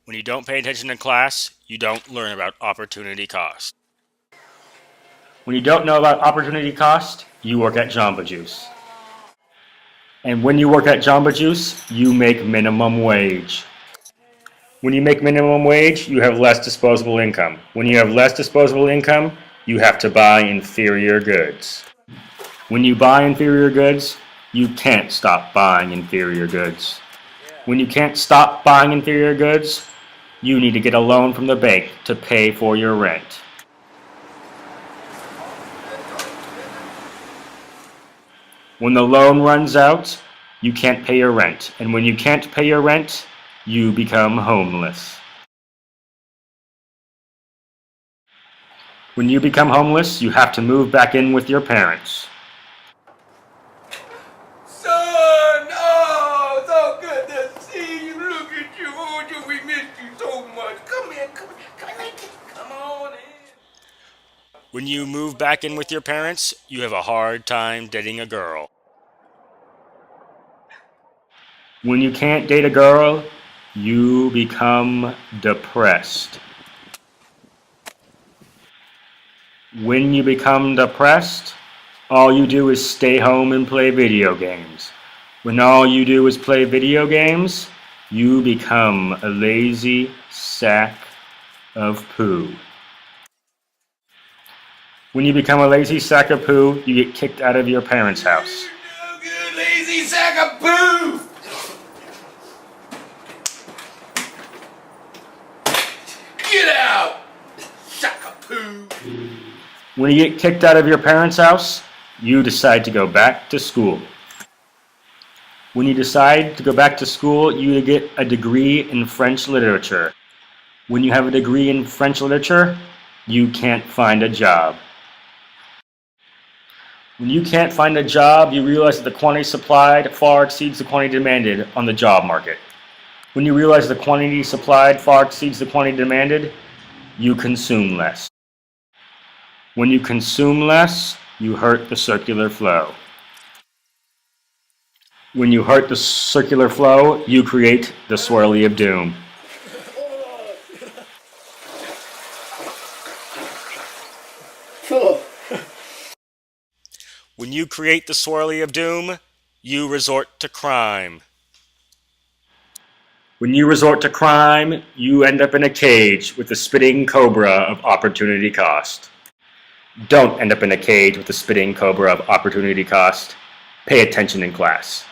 When you don't pay attention in class, you don't learn about opportunity cost. When you don't know about opportunity cost, you work at Jamba Juice. And when you work at Jamba Juice, you make minimum wage. When you make minimum wage, you have less disposable income. When you have less disposable income, you have to buy inferior goods. When you buy inferior goods, you can't stop buying inferior goods. When you can't stop buying inferior goods, you need to get a loan from the bank to pay for your rent. When the loan runs out, you can't pay your rent. And when you can't pay your rent, you become homeless. When you become homeless, you have to move back in with your parents. Son, oh, so good to see you. Look at you. Oh, we missed you so much. Come in. Come on in. When you move back in with your parents, you have a hard time dating a girl. When you can't date a girl, you become depressed. When you become depressed, all you do is stay home and play video games. When all you do is play video games, you become a lazy sack of poo. When you become a lazy sack of poo, you get kicked out of your parents' house. No good, lazy sack of poo. Get out, sack of poo. When you get kicked out of your parents' house, you decide to go back to school. When you decide to go back to school, you get a degree in French literature. When you have a degree in French literature, you can't find a job. When you can't find a job, you realize that the quantity supplied far exceeds the quantity demanded on the job market. When you realize the quantity supplied far exceeds the quantity demanded, you consume less. When you consume less, you hurt the circular flow. When you hurt the circular flow, you create the swirly of doom. When you create the swirly of doom, you resort to crime. When you resort to crime, you end up in a cage with the spitting cobra of opportunity cost. Don't end up in a cage with the spitting cobra of opportunity cost. Pay attention in class.